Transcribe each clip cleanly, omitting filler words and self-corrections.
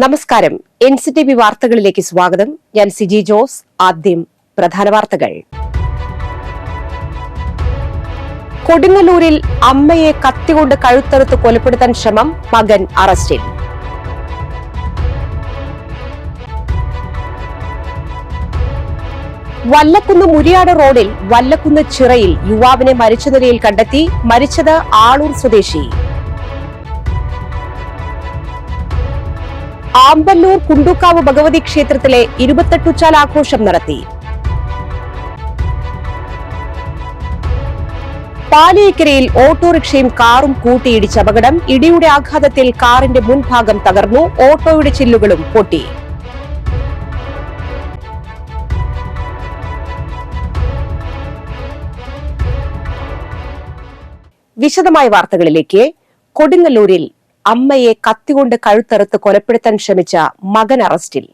നമസ്കാരം. NCTV വാർത്തകളിലേക്ക് സ്വാഗതം. ഞാൻ സിജി ജോസ്. ആദ്യം പ്രധാന വാർത്തകൾ. കൊടുങ്ങല്ലൂരിൽ അമ്മയെ കത്തികൊണ്ട് കഴുത്തറുത്ത് കൊലപ്പെടുത്താൻ ശ്രമം, മകൻ അറസ്റ്റിൽ. വല്ലക്കുന്ന് മുരിയാട് റോഡിൽ വല്ലക്കുന്ന് ചിറയിൽ യുവാവിനെ മരിച്ച നിലയിൽ കണ്ടെത്തി. മരിച്ചത് ആളൂർ സ്വദേശി. ആമ്പല്ലൂർ കുണ്ടുക്കാവ് ഭഗവതി ക്ഷേത്രത്തിലെ 28 ആഘോഷം നടത്തി. പാലിയേക്കരയിൽ ഓട്ടോറിക്ഷയും കാറും കൂട്ടിയിടിച്ച അപകടം. ഇടിയുടെ ആഘാതത്തിൽ കാറിന്റെ മുൻഭാഗം തകർന്നു. ഓട്ടോയുടെ ചില്ലുകളും പൊട്ടി. വിശദമായ വാർത്തകളിലേക്ക്. കൊടുങ്ങല്ലൂരിൽ അമ്മയെ കത്തികൊണ്ട് കഴുത്തറുത്ത് കൊലപ്പെടുത്താൻ ശ്രമിച്ച മകൻ അറസ്റ്റിൽ.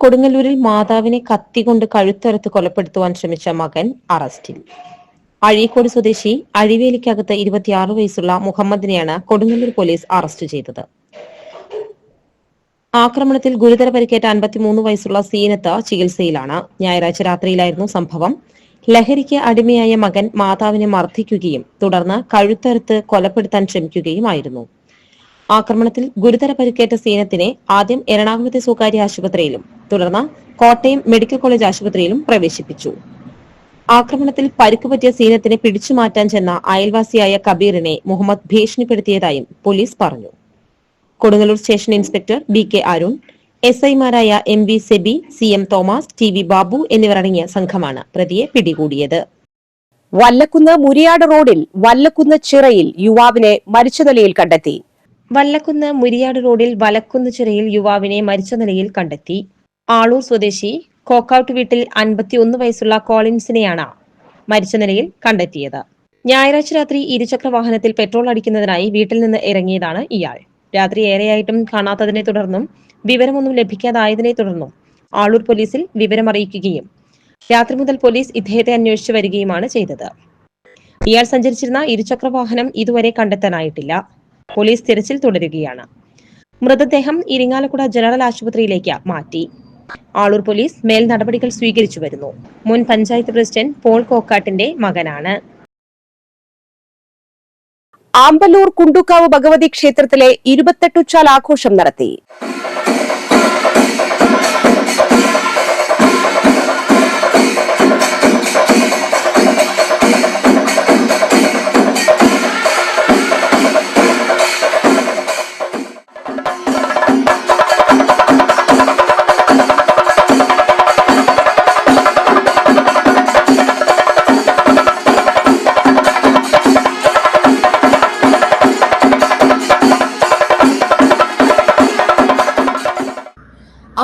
കൊടുങ്ങല്ലൂരിൽ മാതാവിനെ കത്തികൊണ്ട് കഴുത്തറുത്ത് കൊലപ്പെടുത്തുവാൻ ശ്രമിച്ച മകൻ അറസ്റ്റിൽ. അഴീക്കോട് സ്വദേശി അഴിവേലിക്കകത്ത് 26 വയസ്സുള്ള മുഹമ്മദിനെയാണ് കൊടുങ്ങല്ലൂർ പോലീസ് അറസ്റ്റ് ചെയ്തത്. ആക്രമണത്തിൽ ഗുരുതര പരിക്കേറ്റ 53 വയസ്സുള്ള സീനത്ത് ചികിത്സയിലാണ്. ഞായറാഴ്ച രാത്രിയിലായിരുന്നു സംഭവം. ലഹരിക്ക് അടിമയായ മകൻ മാതാവിനെ മർദ്ദിക്കുകയും തുടർന്ന് കഴുത്തറുത്ത് കൊലപ്പെടുത്താൻ ശ്രമിക്കുകയുമായിരുന്നു. ആക്രമണത്തിൽ ഗുരുതര പരിക്കേറ്റ സീനത്തിനെ ആദ്യം എറണാകുളത്തെ സ്വകാര്യ ആശുപത്രിയിലും തുടർന്ന് കോട്ടയം മെഡിക്കൽ കോളേജ് ആശുപത്രിയിലും പ്രവേശിപ്പിച്ചു. ആക്രമണത്തിൽ പരിക്കുപറ്റിയ സീനത്തിനെ പിടിച്ചുമാറ്റാൻ ചെന്ന അയൽവാസിയായ കബീറിനെ മുഹമ്മദ് ഭീഷണിപ്പെടുത്തിയതായും പോലീസ് പറഞ്ഞു. Kodungallur station inspector BK Arun, SI മാരായ MV SEBI, CM Thomas, TV Babu എന്നിവരടങ്ങിയ സംഘമാണ് പ്രതിയെ പിടികൂടിയത്. വല്ലക്കുന്ന് മുരിയാട് റോഡിൽ വല്ലക്കുന്ന് ചിറയിൽ യുവാവിനെ മരിച്ച നിലയിൽ കണ്ടെത്തി. വല്ലക്കുന്ന് മുരിയാട് റോഡിൽ വലക്കുന്ന് ചിറയിൽ യുവാവിനെ മരിച്ച നിലയിൽ കണ്ടെത്തി. ആളൂർ സ്വദേശി കോക്കൌട്ട് വീട്ടിൽ 51 വയസ്സുള്ള കോളിൻസിനെയാണ് മരിച്ച നിലയിൽ കണ്ടെത്തിയത്. ഞായറാഴ്ച രാത്രി ഇരുചക്ര വാഹനത്തിൽ പെട്രോൾ അടിക്കുന്നതിനായി വീട്ടിൽ നിന്ന് ഇറങ്ങിയതാണ് ഇയാൾ. രാത്രി ഏറെയായിട്ടും കാണാത്തതിനെ തുടർന്നും വിവരമൊന്നും ലഭിക്കാതായതിനെ തുടർന്നും ആളൂർ പോലീസിൽ വിവരമറിയിക്കുകയും രാത്രി മുതൽ പോലീസ് ഇദ്ദേഹത്തെ അന്വേഷിച്ചു വരികയുമാണ് ചെയ്തത്. ഇയാൾ സഞ്ചരിച്ചിരുന്ന ഇരുചക്ര വാഹനം ഇതുവരെ കണ്ടെത്താനായിട്ടില്ല. പോലീസ് തിരച്ചിൽ തുടരുകയാണ്. മൃതദേഹം ഇരിങ്ങാലക്കുട ജനറൽ ആശുപത്രിയിലേക്ക് മാറ്റി. ആളൂർ പോലീസ് മേൽ നടപടികൾ സ്വീകരിച്ചു വരുന്നു. മുൻ പഞ്ചായത്ത് പ്രസിഡന്റ് പോൾ കോക്കാട്ടിന്റെ മകനാണ്. ആമ്പല്ലൂർ കുണ്ടുക്കാവ് ഭഗവതി ക്ഷേത്രത്തിലെ 28 ആഘോഷം നടത്തി.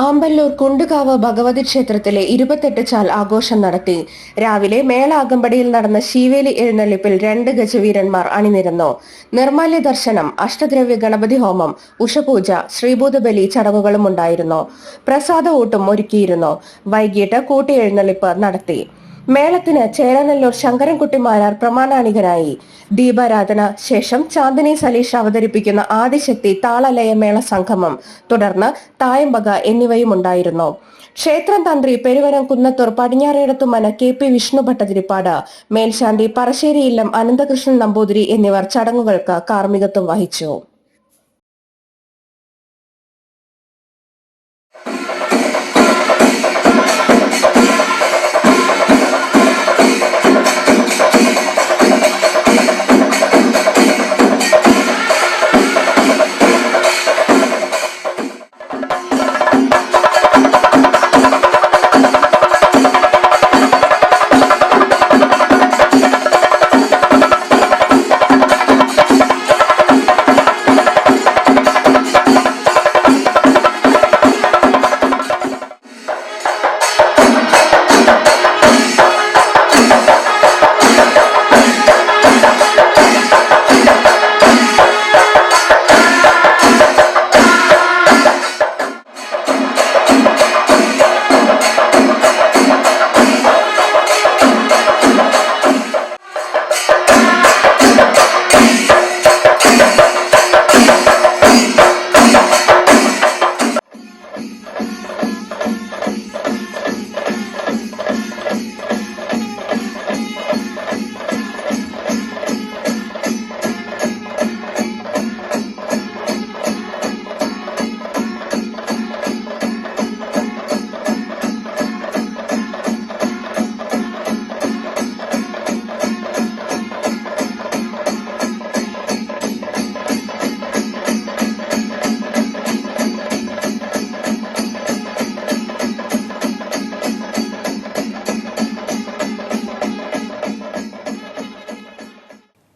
ആമ്പല്ലൂർ കുണ്ടുകാവ് ഭഗവതി ക്ഷേത്രത്തിലെ 28 ആഘോഷം നടത്തി. രാവിലെ മേള അകമ്പടിയിൽ നടന്ന ശീവേലി എഴുന്നള്ളിപ്പിൽ 2 ഗജവീരന്മാർ അണിനിരന്നു. നിർമാല്യ ദർശനം, അഷ്ടദ്രവ്യ ഗണപതി ഹോമം, ഉഷപൂജ, ശ്രീഭൂതബലി ചടങ്ങുകളും ഉണ്ടായിരുന്നു. പ്രസാദ ഊട്ടും ഒരുക്കിയിരുന്നു. വൈകിട്ട് കൂട്ടിയെഴുന്നള്ളിപ്പ് നടത്തി. മേളത്തിന് ചേരനല്ലൂർ ശങ്കരൻകുട്ടിമാരാർ പ്രമാണാണികനായി. ദീപാരാധന ശേഷം ചാന്ദിനി സലീഷ് അവതരിപ്പിക്കുന്ന ആദിശക്തി താളലയ മേള സംഗമം, തുടർന്ന് തായമ്പക എന്നിവയും ഉണ്ടായിരുന്നു. ക്ഷേത്രം തന്ത്രി പെരുവരം കുന്നത്തൂർ പടിഞ്ഞാറേടത്തുമന KP വിഷ്ണു ഭട്ടതിരിപ്പാട്, മേൽശാന്തി പറശ്ശേരി ഇല്ലം അനന്തകൃഷ്ണൻ നമ്പൂതിരി എന്നിവർ ചടങ്ങുകൾക്ക് കാർമ്മികത്വം വഹിച്ചു.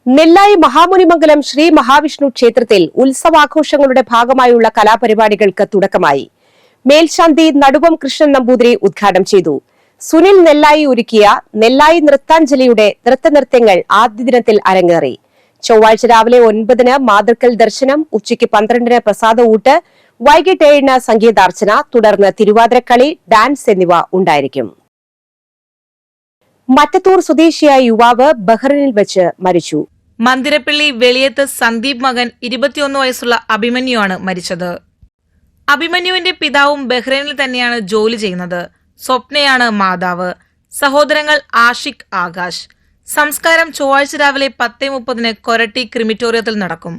നെല്ലായി മഹാമുനിമംഗലം ശ്രീ മഹാവിഷ്ണു ക്ഷേത്രത്തിൽ ഉത്സവാഘോഷങ്ങളുടെ ഭാഗമായുള്ള കലാപരിപാടികൾക്ക് തുടക്കമായി. മേൽശാന്തി നടുവം കൃഷ്ണൻ നമ്പൂതിരി ഉദ്ഘാടനം ചെയ്തു. സുനിൽ നെല്ലായി ഒരുക്കിയ നെല്ലായി നൃത്താഞ്ജലിയുടെ നൃത്തനൃത്യങ്ങൾ ആദ്യ ദിനത്തിൽ അരങ്ങേറി. ചൊവ്വാഴ്ച രാവിലെ 9 മാതൃക്കൽ ദർശനം, ഉച്ചയ്ക്ക് 12 പ്രസാദ ഊട്ട്, വൈകിട്ട് 7 സംഗീതാർച്ചന, തുടർന്ന് തിരുവാതിരക്കളി, ഡാൻസ് എന്നിവ ഉണ്ടായിരിക്കും. മറ്റത്തൂർ സ്വദേശിയായ യുവാവ് ബഹ്റിനിൽ വെച്ച് മരിച്ചു. മന്ദിരപ്പള്ളി വെളിയത്ത് സന്ദീപ് മകൻ 21 വയസ്സുള്ള അഭിമന്യുവാണ് മരിച്ചത്. അഭിമന്യുവിന്റെ പിതാവും ബഹ്റൈനിൽ തന്നെയാണ് ജോലി ചെയ്യുന്നത്. സ്വപ്നയാണ് മാതാവ്. സഹോദരങ്ങൾ ആഷിഖ്, ആകാശ്. സംസ്കാരം ചൊവ്വാഴ്ച രാവിലെ 10:30 കൊരട്ടി ക്രിമിറ്റോറിയത്തിൽ നടക്കും.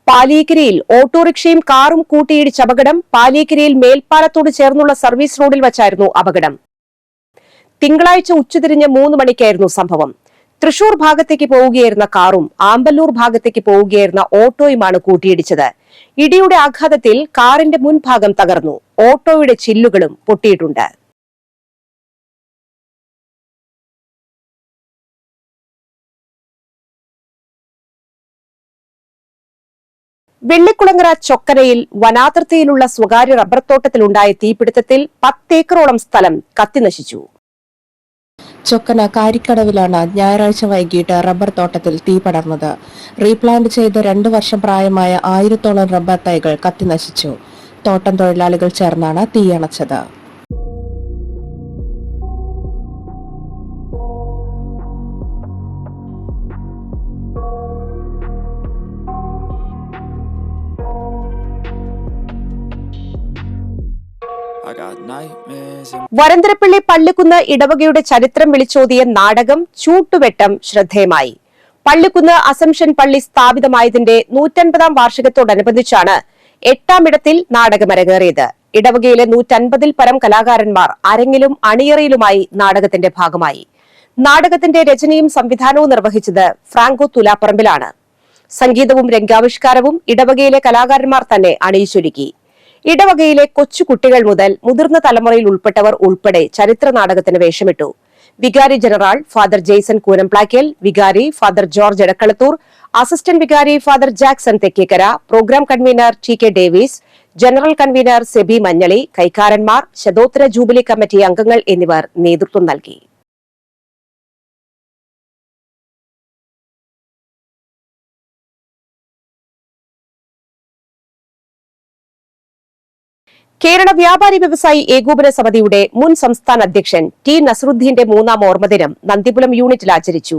പാലിയേക്കരയിൽ ഓട്ടോറിക്ഷയും കാറും കൂട്ടിയിടിച്ച അപകടം. പാലിയേക്കരയിൽ മേൽപ്പാലത്തോട് ചേർന്നുള്ള സർവീസ് റോഡിൽ വച്ചായിരുന്നു അപകടം. തിങ്കളാഴ്ച ഉച്ചതിരിഞ്ഞ് 3 മണിക്കായിരുന്നു സംഭവം. തൃശൂർ ഭാഗത്തേക്ക് പോവുകയായിരുന്ന കാറും ആമ്പല്ലൂർ ഭാഗത്തേക്ക് പോവുകയായിരുന്ന ഓട്ടോയുമാണ് കൂട്ടിയിടിച്ചത്. ഇടിയുടെ ആഘാതത്തിൽ കാറിന്റെ മുൻഭാഗം തകർന്നു. ഓട്ടോയുടെ ചില്ലുകളും പൊട്ടിയിട്ടുണ്ട്. വെള്ളിക്കുളങ്ങര ചൊക്കരയിൽ വനാതിർത്തിയിലുള്ള സ്വകാര്യ റബ്ബർ തോട്ടത്തിലുണ്ടായ തീപിടുത്തത്തിൽ 10 ഏക്കറോളം സ്ഥലം കത്തിനശിച്ചു. ചൊക്കന കാരിക്കടവിലാണ് ഞായറാഴ്ച വൈകിട്ട് റബ്ബർ തോട്ടത്തിൽ തീ പടർന്നത്. റീപ്ലാന്റ് ചെയ്ത് 2 വർഷം പ്രായമായ 1000-ഓളം റബ്ബർ തൈകൾ കത്തിനശിച്ചു. തോട്ടം തൊഴിലാളികൾ ചേർന്നാണ് തീയണച്ചത്. വരന്തരപ്പള്ളി പള്ളിക്കുന്ന് ഇടവകയുടെ ചരിത്രം വിളിച്ചോതിയ നാടകം ചൂട്ടുവെട്ടം ശ്രദ്ധേയമായി. പള്ളിക്കുന്ന് അസംഷൻ പള്ളി സ്ഥാപിതമായതിന്റെ 150-ാം വാർഷികത്തോടനുബന്ധിച്ചാണ് 8ാം ഇടത്തിൽ നാടകം അരങ്ങേറിയത്. ഇടവകയിലെ 150-ൽ പരം കലാകാരന്മാർ അരങ്ങിലും അണിയറയിലുമായി നാടകത്തിന്റെ ഭാഗമായി. നാടകത്തിന്റെ രചനയും സംവിധാനവും നിർവഹിച്ചത് ഫ്രാങ്കോ തുലാപ്പറമ്പിലാണ്. സംഗീതവും രംഗാവിഷ്കാരവും ഇടവകയിലെ കലാകാരന്മാർ തന്നെ അണിയിച്ചൊരുക്കി. ഇടവകയിലെ കൊച്ചുകുട്ടികൾ മുതൽ മുതിർന്ന തലമുറയിൽ ഉൾപ്പെട്ടവർ ഉൾപ്പെടെ ചരിത്ര നാടകത്തിന് വേഷമിട്ടു. വികാരി ജനറൽ ഫാദർ ജെയ്സൺ കൂനംപ്ലാക്കൽ, വികാരി ഫാദർ ജോർജ് എടക്കളത്തൂർ, അസിസ്റ്റന്റ് വികാരി father Jackson Thekkekara, programme convener T K Davis, general convener Seby Manjaly, കൈക്കാരന്മാർ, ശതോത്തര ജൂബിലി കമ്മിറ്റി അംഗങ്ങൾ എന്നിവർ നേതൃത്വം നൽകി. കേരള വ്യാപാരി വ്യവസായി ഏകോപന സമിതിയുടെ മുൻ സംസ്ഥാന അധ്യക്ഷൻ ടി നസറുദ്ദീന്റെ 3ാം ഓർമ്മദിനം നന്ദിപുരം യൂണിറ്റിൽ ആചരിച്ചു.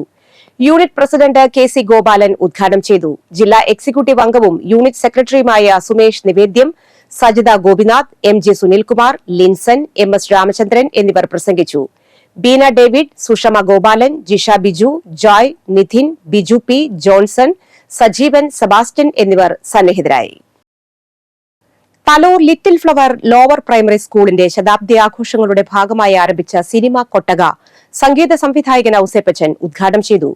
Unit president K C Gopalan ഉദ്ഘാടനം ചെയ്തു. ജില്ലാ എക്സിക്യൂട്ടീവ് അംഗവും യൂണിറ്റ് സെക്രട്ടറിയുമായ Sumesh Nivedyam, Sajitha Gopinath, M J Sunilkumar, Linson, M S Ramachandran എന്നിവർ പ്രസംഗിച്ചു. Beena David, Sushama Gopalan, Jisha Biju, Joy, Nidhin, Biju P, Johnson, Sajeevan, Sebastian എന്നിവർ സന്നിഹിതരായി. Thalore little flower lower primary സ്കൂളിന്റെ ശതാബ്ദി ആഘോഷങ്ങളുടെ ഭാഗമായി ആരംഭിച്ച സിനിമ കൊട്ടക സംഗീത സംവിധായകൻ ഔസേപ്പച്ചൻ ഉദ്ഘാടനം ചെയ്തു.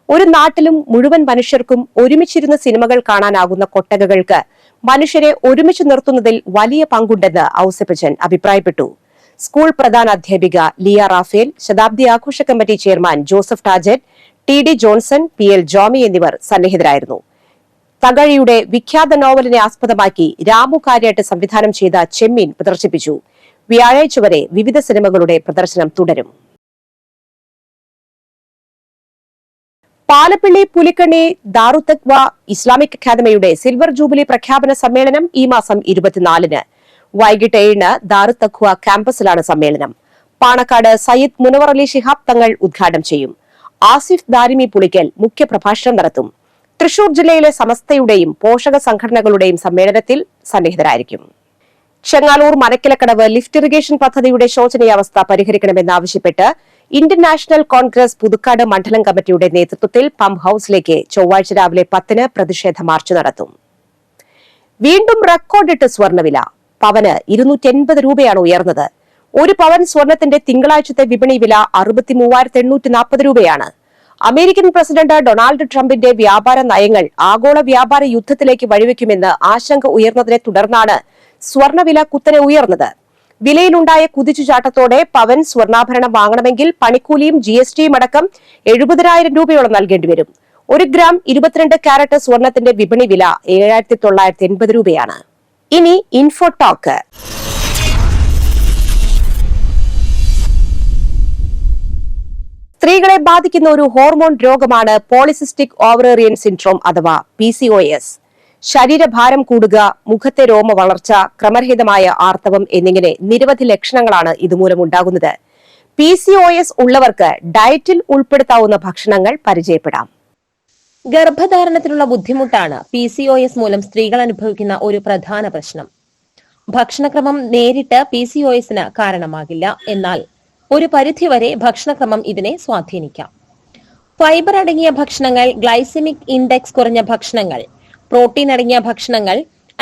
ഒരു നാട്ടിലും മുഴുവൻ മനുഷ്യർക്കും ഒരുമിച്ചിരുന്ന് സിനിമകൾ കാണാനാകുന്ന കൊട്ടകകൾക്ക് മനുഷ്യരെ ഒരുമിച്ച് നിർത്തുന്നതിൽ വലിയ പങ്കുണ്ടെന്ന് ഔസേപ്പച്ചൻ അഭിപ്രായപ്പെട്ടു. സ്കൂൾ പ്രധാന അധ്യാപിക ലിയ റാഫേൽ, ശതാബ്ദി ആഘോഷ committee chairman Joseph Tajet, T D Johnson, P L Jomy എന്നിവർ സന്നിഹിതരായിരുന്നു. തകഴിയുടെ വിഖ്യാത നോവലിനെ ആസ്പദമാക്കി രാമു കാര്യാട്ട് സംവിധാനം ചെയ്ത ചെമ്മീൻ പ്രദർശിപ്പിച്ചു. വ്യാഴാഴ്ച വരെ വിവിധ സിനിമകളുടെ പ്രദർശനം തുടരും. പാലപ്പിള്ളി പുലിക്കണ്ണി ദാറുത്തഖ്വ ഇസ്ലാമിക് അക്കാദമിയുടെ സിൽവർ ജൂബിലി പ്രഖ്യാപന സമ്മേളനം ഈ മാസം 24-ന് വൈകിട്ട് 7-ന് ദാറുത്തഖ്വ ക്യാമ്പസിലാണ് സമ്മേളനം. പാണക്കാട് സയ്യിദ് മുനവർ അലി ശിഹാബ് തങ്ങൾ ഉദ്ഘാടനം ചെയ്യും. ആസിഫ് ദാരിമി പുളിക്കൽ മുഖ്യപ്രഭാഷണം നടത്തും. തൃശൂർ ജില്ലയിലെ സമസ്തയുടെയും പോഷക സംഘടനകളുടെയും സമ്മേളനത്തിൽ സന്നിഹിതരായിരിക്കും. ചെങ്ങാലൂർ മനക്കിലക്കടവ് ലിഫ്റ്റ് ഇറിഗേഷൻ പദ്ധതിയുടെ ശോചനീയാവസ്ഥ പരിഹരിക്കണമെന്നാവശ്യപ്പെട്ട് ഇന്ത്യൻ നാഷണൽ കോൺഗ്രസ് പുതുക്കാട് മണ്ഡലം കമ്മിറ്റിയുടെ നേതൃത്വത്തിൽ പമ്പ് ഹൌസിലേക്ക് ചൊവ്വാഴ്ച രാവിലെ 10-ന് പ്രതിഷേധ മാർച്ച് നടത്തും. വീണ്ടും റെക്കോർഡിട്ട് സ്വർണ്ണവില. പവന് 280 രൂപയാണ് ഉയർന്നത്. ഒരു പവൻ സ്വർണത്തിന്റെ തിങ്കളാഴ്ചത്തെ വിപണി വില 63,840 രൂപയാണ്. അമേരിക്കൻ പ്രസിഡന്റ് ഡൊണാൾഡ് ട്രംപിന്റെ വ്യാപാര നയങ്ങൾ ആഗോള വ്യാപാര യുദ്ധത്തിലേക്ക് വഴിവെക്കുമെന്ന് ആശങ്ക ഉയർന്നതിനെ തുടർന്നാണ് സ്വർണ്ണവില കുത്തനെ ഉയർന്നത്. വിലയിലുണ്ടായ കുതിച്ചുചാട്ടത്തോടെ പവൻ സ്വർണ്ണാഭരണം വാങ്ങണമെങ്കിൽ പണിക്കൂലിയും GSTയും അടക്കം 70,000 രൂപയോളം നൽകേണ്ടിവരും. 1 ഗ്രാം 22 കാരറ്റ് സ്വർണത്തിന്റെ വിപണി വില 7,980 രൂപയാണ്. ഇനി ഇൻഫോടോക്ക്. സ്ത്രീകളെ ബാധിക്കുന്ന ഒരു ഹോർമോൺ രോഗമാണ് പോളിസിസ്റ്റിക് ഓവറേറിയൻ സിൻഡ്രോം അഥവാ PCOS. ശരീരഭാരം കൂടുക, മുഖത്തെ രോമ വളർച്ച, ക്രമരഹിതമായ ആർത്തവം എന്നിങ്ങനെ നിരവധി ലക്ഷണങ്ങളാണ് ഇതുമൂലം ഉണ്ടാകുന്നത്. PCOS ഉള്ളവർക്ക് ഡയറ്റിൽ ഉൾപ്പെടുത്താവുന്ന ഭക്ഷണങ്ങൾ പരിചയപ്പെടാം. ഗർഭധാരണത്തിനുള്ള ബുദ്ധിമുട്ടാണ് PCOS മൂലം സ്ത്രീകൾ അനുഭവിക്കുന്ന ഒരു പ്രധാന പ്രശ്നം. ഭക്ഷണക്രമം നേരിട്ട് PCOSന് കാരണമാകില്ല, എന്നാൽ ഒരു പരിധിവരെ ഭക്ഷണക്രമം ഇതിനെ സ്വാധീനിക്കാം. ഫൈബർ അടങ്ങിയ ഭക്ഷണങ്ങൾ, ഗ്ലൈസമിക് ഇൻഡെക്സ് കുറഞ്ഞ ഭക്ഷണങ്ങൾ, പ്രോട്ടീൻ അടങ്ങിയ ഭക്ഷണങ്ങൾ,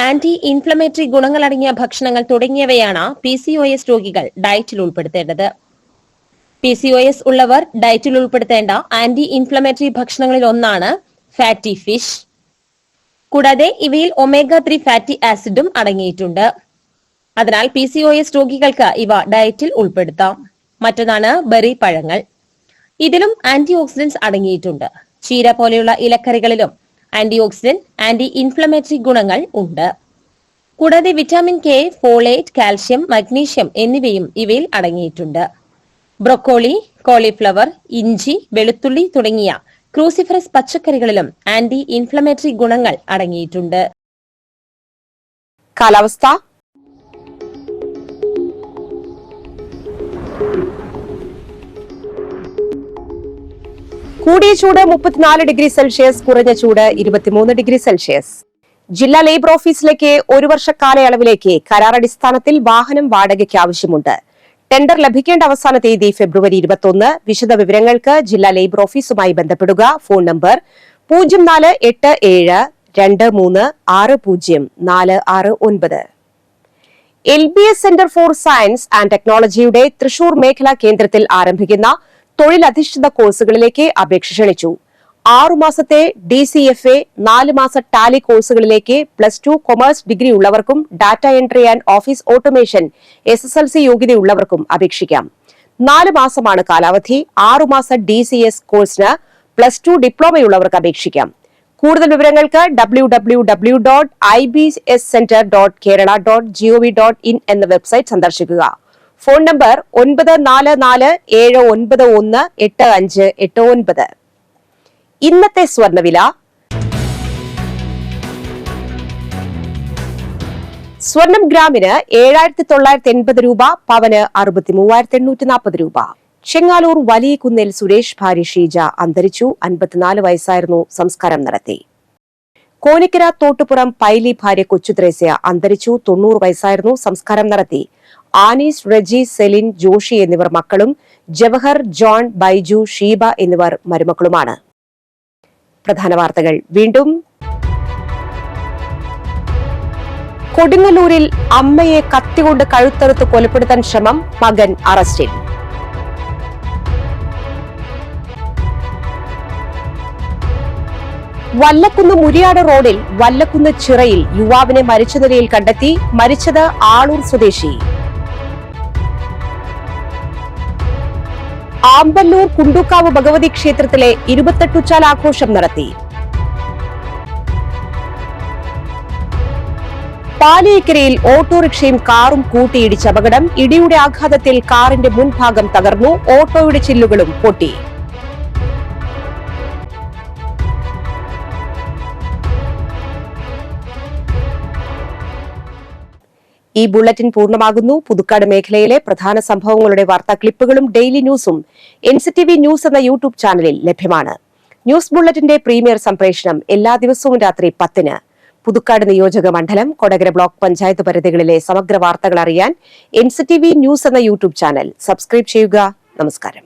ആന്റി ഇൻഫ്ലമേറ്ററി ഗുണങ്ങൾ അടങ്ങിയ ഭക്ഷണങ്ങൾ തുടങ്ങിയവയാണ് PCOS രോഗികൾ ഡയറ്റിൽ ഉൾപ്പെടുത്തേണ്ടത്. PCOS ഉള്ളവർ ഡയറ്റിൽ ഉൾപ്പെടുത്തേണ്ട ആന്റി ഇൻഫ്ലമേറ്ററി ഭക്ഷണങ്ങളിൽ ഒന്നാണ് ഫാറ്റി ഫിഷ്. കൂടാതെ ഇവയിൽ omega-3 ഫാറ്റി ആസിഡും അടങ്ങിയിട്ടുണ്ട്. അതിനാൽ PCOS രോഗികൾക്ക് ഇവ ഡയറ്റിൽ ഉൾപ്പെടുത്താം. മറ്റൊന്നാണ് ബെറി പഴങ്ങൾ. ഇതിലും ആന്റി ഓക്സിഡന്റ്സ് അടങ്ങിയിട്ടുണ്ട്. ചീര പോലെയുള്ള ഇലക്കറികളിലും ആന്റി ഓക്സിഡന്റ്, ആന്റി ഇൻഫ്ലമേറ്ററി ഗുണങ്ങൾ ഉണ്ട്. കൂടാതെ vitamin K, folate, calcium, magnesium എന്നിവയും ഇവയിൽ അടങ്ങിയിട്ടുണ്ട്. ബ്രൊക്കോളി, കോളിഫ്ലവർ, ഇഞ്ചി, വെളുത്തുള്ളി തുടങ്ങിയ ക്രൂസിഫറസ് പച്ചക്കറികളിലും ആന്റി ഇൻഫ്ലമേറ്ററി ഗുണങ്ങൾ അടങ്ങിയിട്ടുണ്ട്. കാലാവസ്ഥ. കൂടിയ ചൂട് 34 ഡിഗ്രി സെൽഷ്യസ്, കുറഞ്ഞ ചൂട് 23 ഡിഗ്രി സെൽഷ്യസ്. ജില്ലാ ലേബർ ഓഫീസിലേക്ക് 1 വർഷ കാലയളവിലേക്ക് കരാറടിസ്ഥാനത്തിൽ വാഹനം വാടകയ്ക്ക് ആവശ്യമുണ്ട്. ടെൻഡർ ലഭിക്കേണ്ട അവസാന തീയതി ഫെബ്രുവരി 21. വിശദ വിവരങ്ങൾക്ക് ജില്ലാ ലേബർ ഓഫീസുമായി ബന്ധപ്പെടുക. Phone number 048723600469. LBS centre for science and ടെക്നോളജിയുടെ തൃശൂർ മേഖലാ കേന്ദ്രത്തിൽ ആരംഭിക്കുന്ന തൊഴിലധിഷ്ഠിത കോഴ്സുകളിലേക്ക് അപേക്ഷ ക്ഷണിച്ചു. 6 മാസത്തെ DCFA, 4 മാസ ടാലി കോഴ്സുകളിലേക്ക് +2 കൊമേഴ്സ് ഡിഗ്രി ഉള്ളവർക്കും data entry and office automation SSLC യോഗ്യതയുള്ളവർക്കും അപേക്ഷിക്കാം. 4 മാസമാണ് കാലാവധി. 6 മാസ DCS കോഴ്സിന് +2 ഡിപ്ലോമയുള്ളവർക്ക് അപേക്ഷിക്കാം. കൂടുതൽ വിവരങ്ങൾക്ക് www.ibscenter.kerala.gov.in എന്ന വെബ്സൈറ്റ് സന്ദർശിക്കുക. Phone number 9447918589. ഇന്നത്തെ സ്വർണ്ണവില. സ്വർണം ഗ്രാമിന് 7,980 രൂപ, പവന് 63,840 രൂപ. ചെങ്ങാലൂർ വലിയ കുന്നിൽ സുരേഷ് ഭാര്യ ഷീജ അന്തരിച്ചു. 54 വയസ്സായിരുന്നു. സംസ്കാരം നടത്തി. കോനിക്കര തോട്ടുപുറം പൈലി ഭാര്യ കൊച്ചുത്രേസ്യ അന്തരിച്ചു. 90 വയസ്സായിരുന്നു. സംസ്കാരം നടത്തി. ആനീസ്, റെജി, സെലിൻ, ജോഷി എന്നിവർ മക്കളും ജവഹർ, ജോൺ, ബൈജു, ഷീബ എന്നിവർ മരുമക്കളുമാണ്. പ്രധാന വാർത്തകൾ വീണ്ടും. കൊടുങ്ങല്ലൂരിൽ അമ്മയെ കത്തികൊണ്ട് കഴുത്തറുത്ത് കൊലപ്പെടുത്താൻ ശ്രമം, മകൻ അറസ്റ്റിൽ. വല്ലക്കുന്ന് മുരിയാട് റോഡിൽ വല്ലക്കുന്ന് ചിറയിൽ യുവാവിനെ മരിച്ച നിലയിൽ കണ്ടെത്തി. മരിച്ചത് ആളൂർ സ്വദേശി. ആമ്പല്ലൂർ കുണ്ടുക്കാവ് ഭഗവതി ക്ഷേത്രത്തിലെ 28 ആഘോഷം നടത്തി. പാലിയേക്കരയിൽ ഓട്ടോറിക്ഷയും കാറും കൂട്ടിയിടിച്ച അപകടം. ഇടിയുടെ ആഘാതത്തിൽ കാറിന്റെ മുൻഭാഗം തകർന്നു. ഓട്ടോയുടെ ചില്ലുകളും പൊട്ടി. ഈ ബുള്ളറ്റിൻ പൂർണ്ണമാകുന്നു. പുതുക്കാട് മേഖലയിലെ പ്രധാന സംഭവങ്ങളുടെ വാർത്താ ക്ലിപ്പുകളും ഡെയിലി ന്യൂസും NCTV ന്യൂസ് എന്ന യൂട്യൂബ് ചാനലിൽ ലഭ്യമാണ്. ന്യൂസ് ബുള്ളറ്റിന്റെ പ്രീമിയർ സംപ്രേഷണം എല്ലാ ദിവസവും രാത്രി 10-ന്. പുതുക്കാട് നിയോജക മണ്ഡലം, കൊടകര ബ്ലോക്ക് പഞ്ചായത്ത് പരിധികളിലെ സമഗ്ര വാർത്തകൾ അറിയാൻ NCTV ന്യൂസ് എന്ന യൂട്യൂബ് ചാനൽ സബ്സ്ക്രൈബ് ചെയ്യുക. നമസ്കാരം.